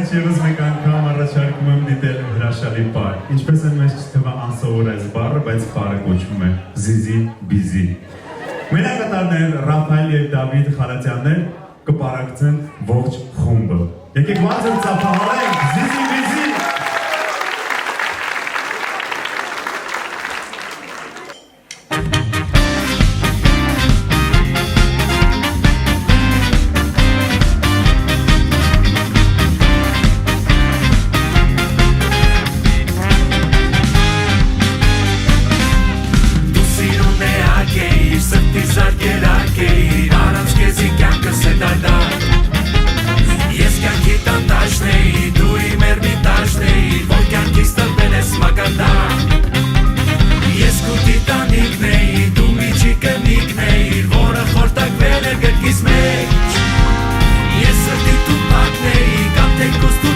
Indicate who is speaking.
Speaker 1: մեջ ևս մեկ անգամ առաջարկում եմ դիտել հրաշալի պար։ Ինչպես են մեզ չթվա անսովոր այս բառը, բայց պարը կոչվում է Զիզի Բիզի։ Մենակատարներ Ռաֆայել և Դավիթ Խարատյաններ կպարակցեն ողջ խումբը։ Եկեք բարձր ծափահարենք Զիզի Բիզի։
Speaker 2: Ես սրտի տու պակնեի, կամ թե կոստու